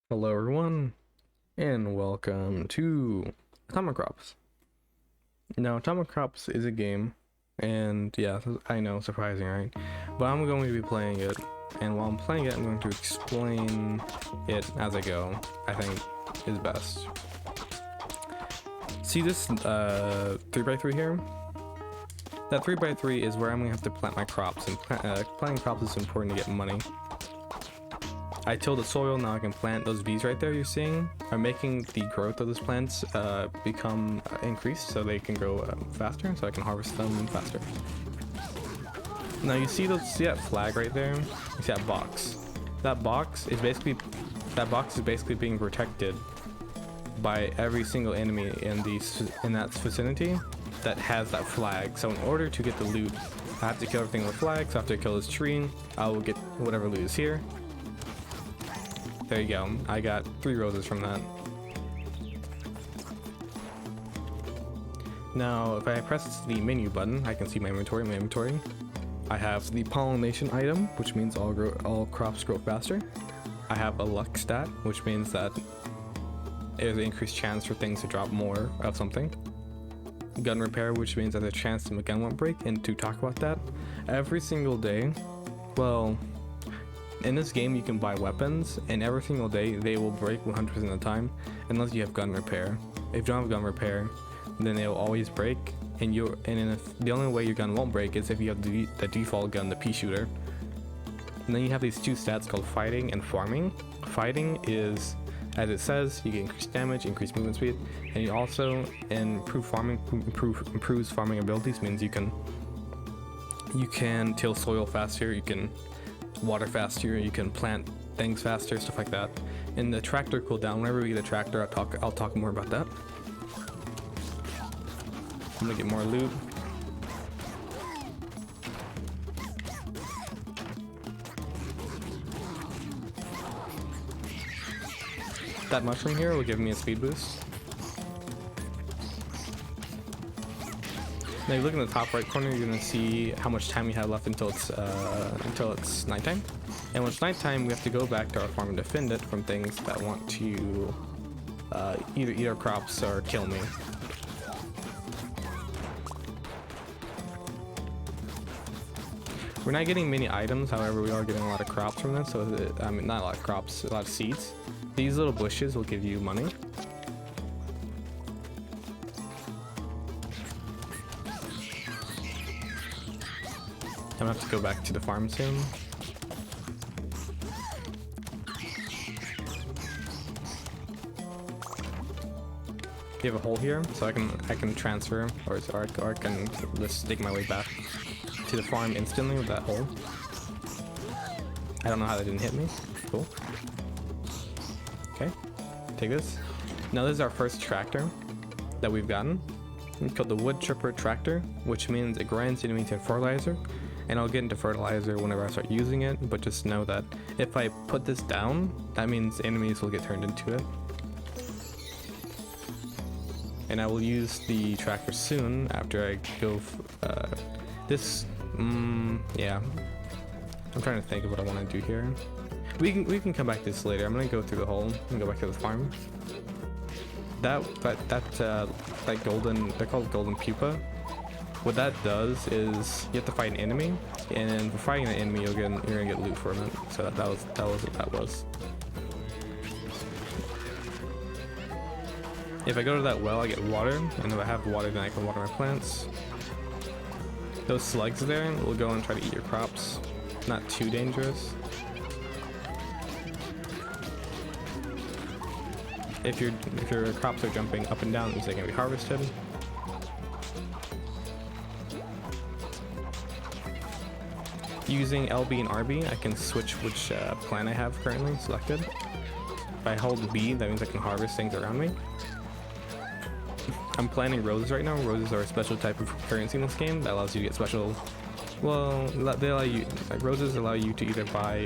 Hello everyone, and welcome to Atomicrops. Now, Atomicrops is a game, and yeah, I know, surprising, right? But I'm going to be playing it, and while I'm playing it, I'm going to explain it as I go, I think is best. See this 3x3 here? That 3x3 is where I'm going to have to plant my crops, and planting crops is important to get money. I tilled the soil, now I can plant those bees right there you're seeing are making the growth of those plants become increased so they can grow faster, so I can harvest them faster. Now you see that flag right there? You see that box? That box is basically being protected by every single enemy in that vicinity that has that flag. So in order to get the loot, I have to kill everything with flags. So after I kill this tree, I will get whatever loot is here. There you go. I got 3 roses from that. Now, if I press the menu button, I can see my inventory. I have the pollination item, which means all crops grow faster. I have a luck stat, which means that there's an increased chance for things to drop more of something. Gun repair, which means that there's a chance that my gun won't break. And to talk about that, every single day, well, in this game you can buy weapons, and every single day they will break 100% of the time unless you have gun repair. If you don't have gun repair, then they will always break, and the only way your gun won't break is if you have the default gun, the pea shooter. And then you have these 2 stats called fighting and farming. Fighting is, as it says, you get increased damage, increased movement speed, and you also improves farming abilities. Means you can till soil faster, you can water faster, you can plant things faster, stuff like that. And the tractor cooldown, whenever we get a tractor, I'll talk more about that. I'm gonna get more loot. That mushroom here will give me a speed boost. Now you look in the top right corner, you're gonna see how much time we have left until it's nighttime. And when it's nighttime, we have to go back to our farm and defend it from things that want to either eat our crops or kill me. We're not getting many items, however we are getting a lot of crops from this, so I mean not a lot of crops, a lot of seeds. These little bushes will give you money. I'm gonna have to go back to the farm soon. You have a hole here, so I can transfer, or I can just dig my way back to the farm instantly with that hole. I don't know how that didn't hit me. Cool. Okay, take this. Now this is our first tractor that we've gotten. It's called the wood chipper tractor, which means it grinds enemies into fertilizer. And I'll get into fertilizer whenever I start using it, but just know that if I put this down, that means enemies will get turned into it. And I will use the tractor soon after I go yeah. I'm trying to think of what I want to do here. We can come back to this later. I'm gonna go through the hole and go back to the farm. That golden, they're called golden pupa. What that does is you have to fight an enemy, and for fighting an enemy you're gonna get loot from it. So that was what that was. If I go to that well, I get water, and if I have water, then I can water my plants. Those slugs there will go and try to eat your crops. Not too dangerous. If your crops are jumping up and down, it means they're gonna be harvested. Using LB and RB, I can switch which plant I have currently selected. If I hold B, that means I can harvest things around me. I'm planting roses right now. Roses are a special type of currency in this game that allows you to get special. Well, roses allow you to either buy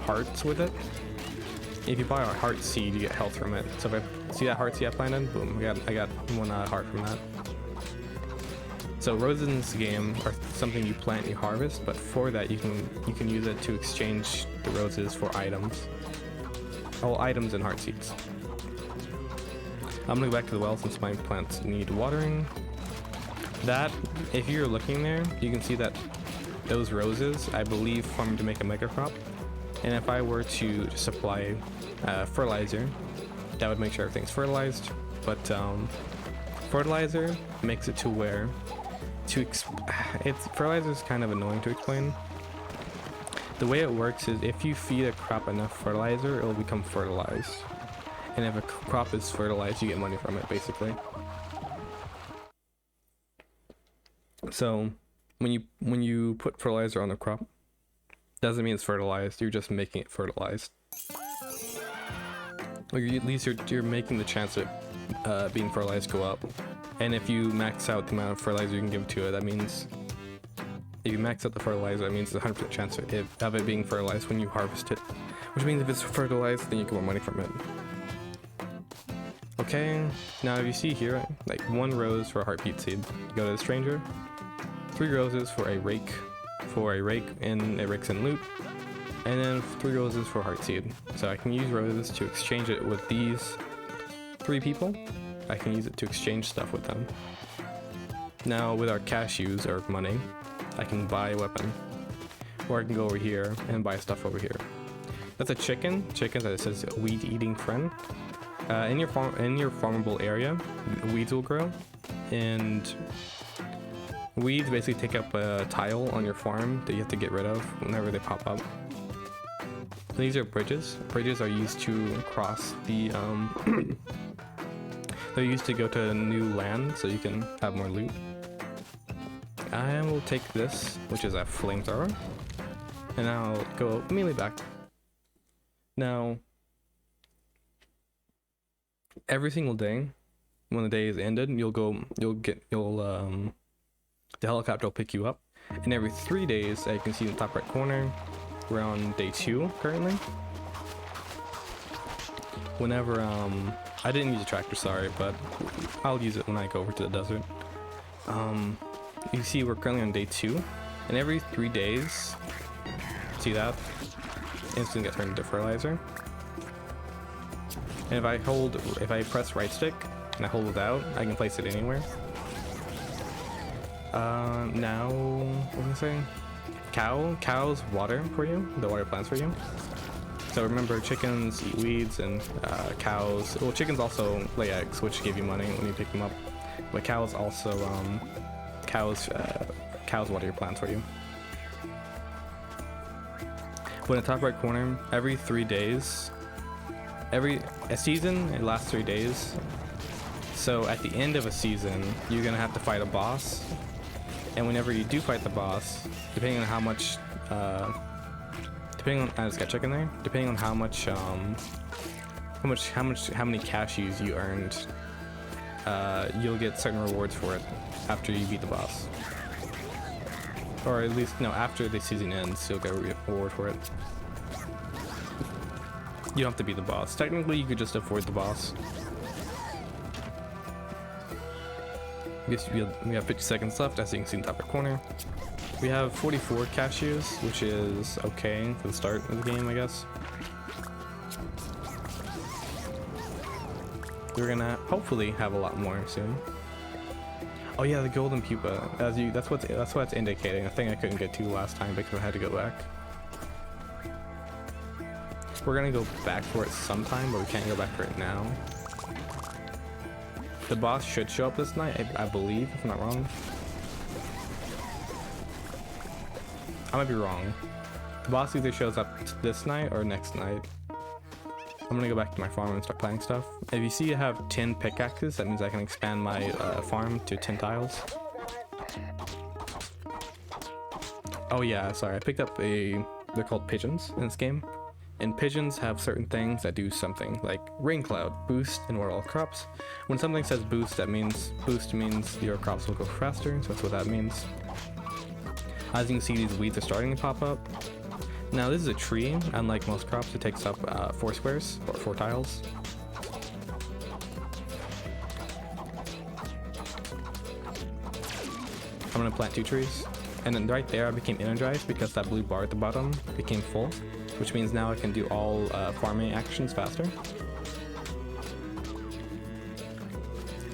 hearts with it. If you buy a heart seed, you get health from it. So if I see that heart seed I planted, boom, I got 1 heart from that. So roses in this game are something you plant and you harvest, but for that you can use it to exchange the roses for items. all items and heart seeds. I'm gonna go back to the well since my plants need watering. That, if you're looking there, you can see that those roses, I believe, farm to make a mega crop. And if I were to supply fertilizer, that would make sure everything's fertilized. But fertilizer makes it to where fertilizer is kind of annoying to explain. The way it works is if you feed a crop enough fertilizer, it will become fertilized. And if a crop is fertilized, you get money from it, basically. So when you put fertilizer on a crop, doesn't mean it's fertilized, you're just making it fertilized. Or at least you're making the chance of being fertilized go up. And if you max out the amount of fertilizer you can give to it, that means if you max out the fertilizer, that means there's a 100% chance of it being fertilized when you harvest it. Which means if it's fertilized, then you get more money from it. Okay, now if you see here, like 1 rose for a heartbeat seed. You go to the stranger, 3 roses for a rake and a rakes and loot, and then 3 roses for a heart seed. So I can use roses to exchange it with these 3 people. I can use it to exchange stuff with them. Now with our cashews or money, I can buy a weapon, or I can go over here and buy stuff over here. That's a chicken that it says weed eating friend. In your farmable area, weeds will grow, and weeds basically take up a tile on your farm that you have to get rid of whenever they pop up. These are bridges. Bridges are used to cross the they're used to go to new land so you can have more loot. I will take this, which is a flamethrower, and I'll go immediately back. Now, every single day, when the day is ended, the helicopter will pick you up, and every 3 days, as you can see in the top right corner, we're on day 2 currently. Whenever I didn't use a tractor, sorry, but I'll use it when I go over to the desert. You see we're currently on day 2, and every 3 days, see that? Instantly get turned into fertilizer. And if I press right stick and I hold it out, I can place it anywhere. Now, what was I saying? Cows water for you, the water plants for you. So remember, chickens eat weeds, and cows, well, chickens also lay eggs, which give you money when you pick them up. But cows also, cows water your plants for you. But in the top right corner, every 3 days, a season, it lasts 3 days. So at the end of a season, you're gonna have to fight a boss. And whenever you do fight the boss, depending on how much, I just got chicken there. Depending on how many cashews you earned, you'll get certain rewards for it after you beat the boss. Or at least, no, after the season ends, you'll get a reward for it. You don't have to beat the boss. Technically, you could just avoid the boss. I guess we have 50 seconds left, as you can see in the top right corner. We have 44 cashews, which is okay for the start of the game, I guess. We're gonna hopefully have a lot more soon. Oh yeah, the golden pupa. That's what it's indicating. A thing I couldn't get to last time because I had to go back. We're gonna go back for it sometime, but we can't go back for it now. The boss should show up this night, I believe, if I'm not wrong. I might be wrong. The boss either shows up this night or next night. I'm gonna go back to my farm and start planting stuff. If you see I have 10 pickaxes, that means I can expand my farm to 10 tiles. Oh yeah, sorry, I picked up they're called pigeons in this game. And pigeons have certain things that do something, like rain cloud, boost, and water all crops. When something says boost, boost means your crops will go faster, so that's what that means. As you can see, these weeds are starting to pop up. Now this is a tree. Unlike most crops, it takes up 4 squares, or 4 tiles. I'm gonna plant 2 trees. And then right there I became energized because that blue bar at the bottom became full. which means now I can do all farming actions faster.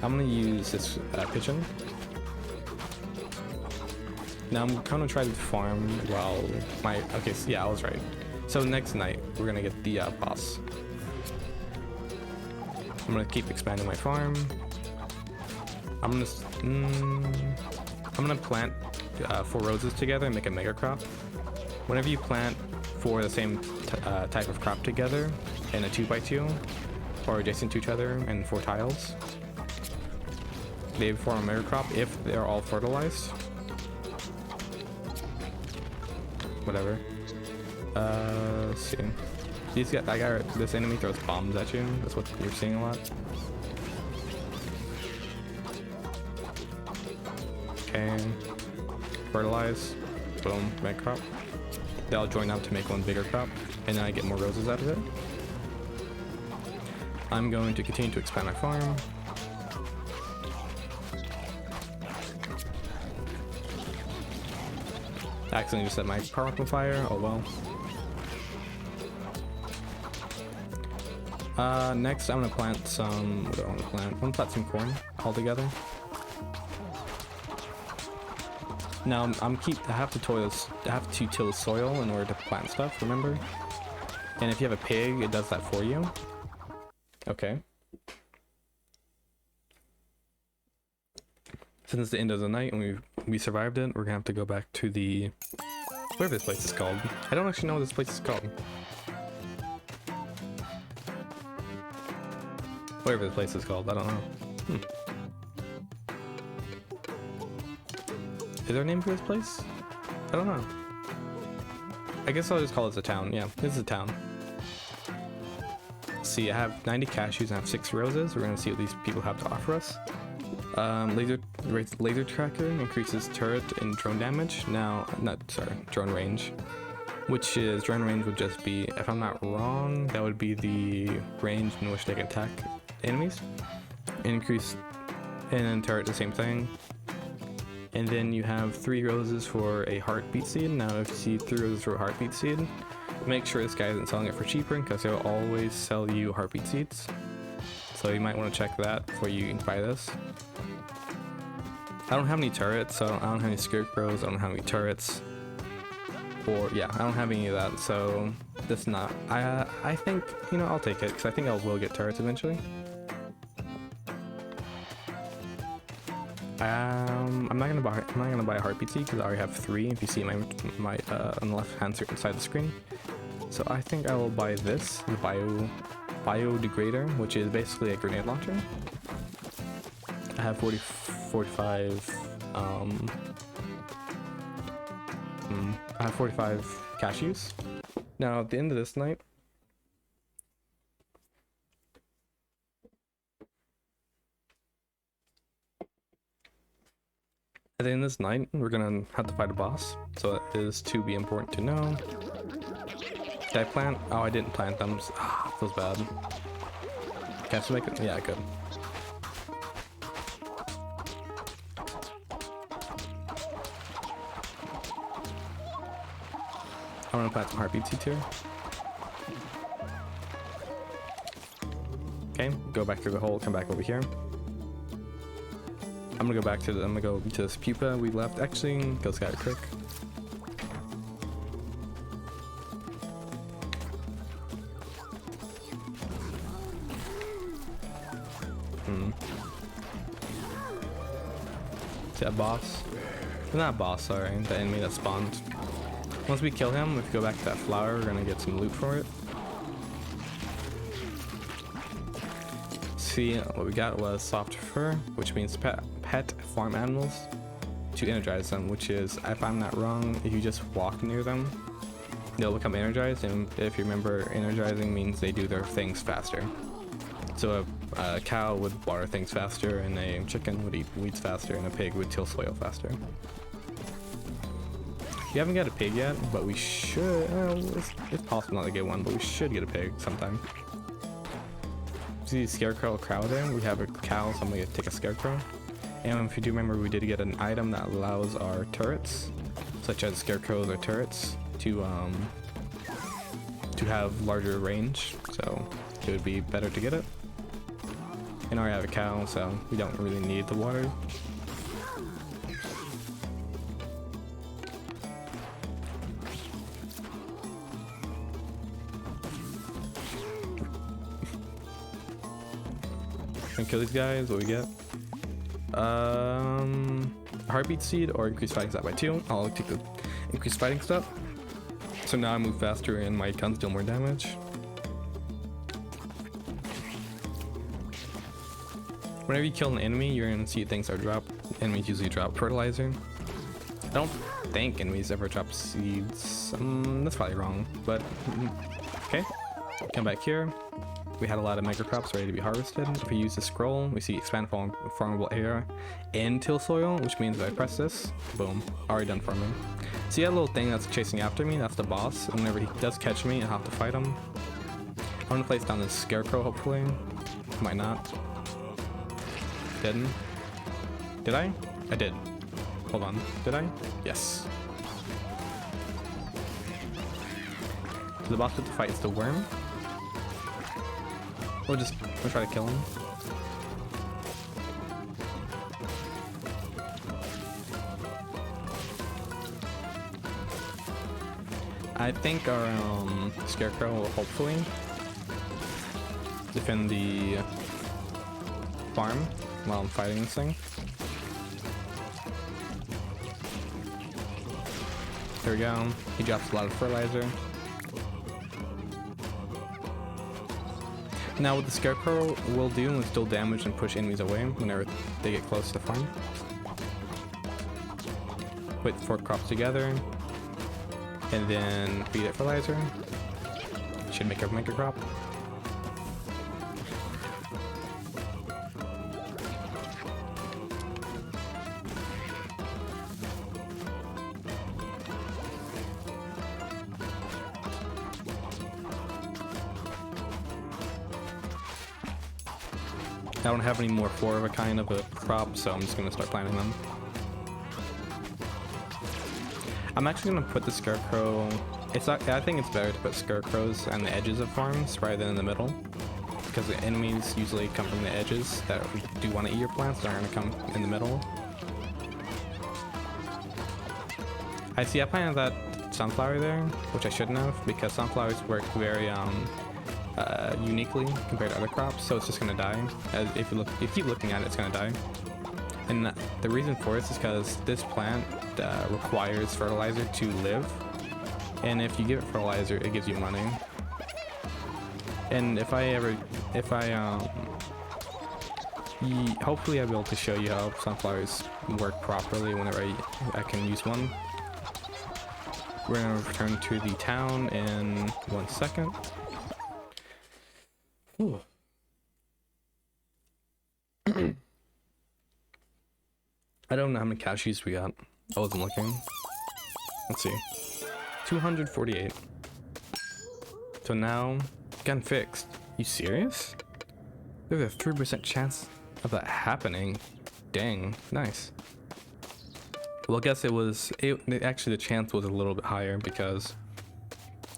I'm gonna use this pigeon. Now I'm gonna try to farm while okay, so yeah, I was right. So next night we're gonna get the boss. I'm gonna keep expanding my farm. I'm gonna plant 4 roses together and make a mega crop. Whenever you plant 4 of the same type of crop together in a 2x2 or adjacent to each other in 4 tiles, they form a mega crop if they're all fertilized. Whatever. Let's see. This enemy throws bombs at you. That's what you're seeing a lot. Okay. Fertilize. Boom. Mega crop. They all join up to make one bigger crop, and then I get more roses out of it. I'm going to continue to expand my farm. I accidentally just set my power up on fire. Oh well. Next I'm gonna plant some. What do I want to plant? I'm gonna plant some corn all together. Now I have to till the soil in order to plant stuff. Remember? And if you have a pig, it does that for you. Okay. Since it's the end of the night and we survived it, we're gonna have to go back to the whatever this place is called. I don't actually know what this place is called. Whatever the place is called, I don't know. Is there a name for this place? I don't know. I guess I'll just call it a town. Yeah, this is a town. See, I have 90 cashews and I have 6 roses. We're gonna see what these people have to offer us. Laser tracker increases turret and drone damage. Now, drone range. Drone range would just be, if I'm not wrong, that would be the range in which they can attack enemies. Increase, and then turret, the same thing. And then you have 3 roses for a heartbeat seed. Now, if you see 3 roses for a heartbeat seed, make sure this guy isn't selling it for cheaper, because he'll always sell you heartbeat seeds. So you might want to check that before you buy this. I don't have any turrets, so I don't have any scarecrows, I don't have any turrets. I don't have any of that, so that's not... I think, I'll take it, because I think I will get turrets eventually. I'm not gonna buy a heartbeat seed, because I already have 3, if you see my on the left hand side of the screen. So I think I will buy this, the biodegrader, which is basically a grenade launcher. I have 45 I have 45 cashews. Now at the end of this night, we're gonna have to fight a boss, so it is to be important to know. Did I plant? Oh, I didn't plant them. Feels bad. Can I still make it? Yeah, I could. I'm gonna plant some heartbeat seeds here. Okay, go back through the hole, come back over here. I'm gonna go to this pupa we left. Actually, go scout quick. See that boss? Not boss, sorry, the enemy that spawned. Once we kill him, if we go back to that flower, we're gonna get some loot for it. See, what we got was soft fur, which means pet farm animals to energize them, which is, if I'm not wrong, if you just walk near them, they'll become energized, and if you remember, energizing means they do their things faster. So a cow would water things faster, and a chicken would eat weeds faster, and a pig would till soil faster. We haven't got a pig yet, but we should. It's possible not to get one, but we should get a pig sometime. See the scarecrow cow there? We have a cow, so I'm gonna take a scarecrow. And if you do remember, we did get an item that allows our turrets, such as scarecrows or turrets, to to have larger range, so it would be better to get it. And I already have a cow, so we don't really need the water. Gonna kill these guys. What we get? Heartbeat seed or increased fighting stat by 2. I'll take the increased fighting stat. So now I move faster and my guns deal more damage. Whenever you kill an enemy, you're gonna see things are dropped. Enemies usually drop fertilizer. I don't think enemies ever drop seeds. That's probably wrong, but okay. Come back here. We had a lot of microcrops ready to be harvested. If we use the scroll, we see expand farmable area and till soil, which means if I press this, boom, already done farming. See that little thing that's chasing after me? That's the boss. And whenever he does catch me, I have to fight him. I'm gonna place down this scarecrow, hopefully. Might not. Didn't. Did I? I did. Hold on. Did I? Yes. So the boss with the fight is the worm. We'll try to kill him. I think our scarecrow will hopefully defend the farm while I'm fighting this thing. There we go. He drops a lot of fertilizer. Now what the scarecrow will do is still damage and push enemies away whenever they get close to the farm. Put 4 crops together and then feed it fertilizer. Should make a microcrop. I don't have any more 4 of a kind of a crop, so I'm just gonna start planting them. I'm actually gonna put the scarecrow. I think it's better to put scarecrows on the edges of farms rather than in the middle, because the enemies usually come from the edges that do want to eat your plants. They're gonna come in the middle. I planted that sunflower there, which I shouldn't have, because sunflowers work very uniquely compared to other crops, so it's just gonna die. As if you keep looking at it, it's gonna die. And the reason for this is because this plant requires fertilizer to live, and if you give it fertilizer, it gives you money. And hopefully I'll be able to show you how sunflowers work properly whenever I can use one. We're gonna return to the town in 1 second. Ooh. I don't know how many cashews we got. I wasn't looking. Let's see. 248. So now, gun fixed. You serious? There's a 3% chance of that happening. Dang, nice. Well, I guess actually the chance was a little bit higher because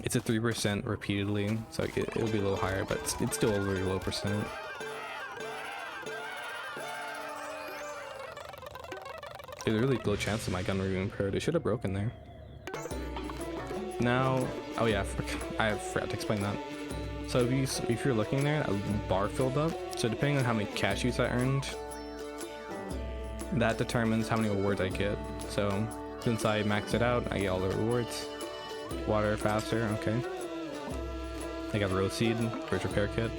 it's a 3% repeatedly, so it'll be a little higher, but it's still a very low percent. There's a really low chance of my gun being repaired. It should have broken there. Now, oh yeah, I forgot to explain that. So if you're looking there, a bar filled up. So depending on how many cashews I earned, that determines how many rewards I get. So since I maxed it out, I get all the rewards. Water faster, okay. I got rose seed, bridge repair kit.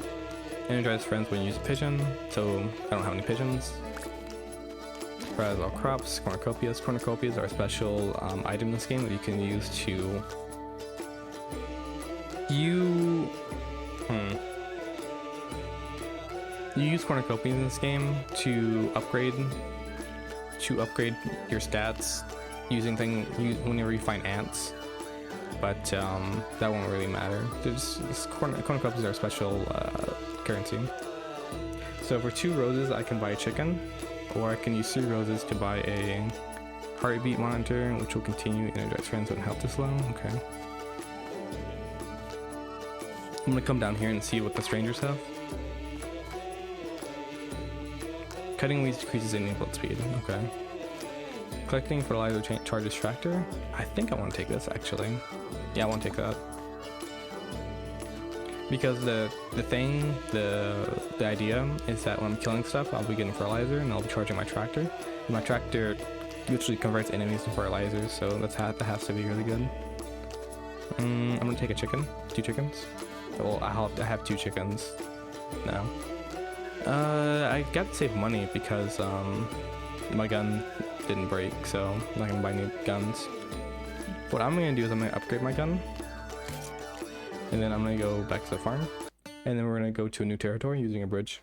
Energize friends when you use a pigeon, so I don't have any pigeons. Surprise all crops, cornucopias. Cornucopias are a special item in this game that you can use to you use cornucopias in this game to upgrade your stats using whenever you find ants. But that won't really matter. Cornucopias are a special currency. So for 2 roses, I can buy a chicken, or I can use 3 roses to buy a heartbeat monitor, which will continue energize friends when health is low. Okay. I'm gonna come down here and see what the strangers have. Cutting weeds decreases input speed. Okay. Collecting fertilizer charges tractor. I think I want to take this actually. Yeah, I want to take that. Because the idea is that when I'm killing stuff, I'll be getting fertilizer and I'll be charging my tractor. And my tractor literally converts enemies to fertilizers, so that has to be really good. I'm gonna take a chicken, 2 chickens. Well, I have 2 chickens now. I got to save money because my gun didn't break, so I'm not gonna buy new guns. What I'm gonna do is I'm gonna upgrade my gun, and then I'm gonna go back to the farm, and then we're gonna go to a new territory using a bridge.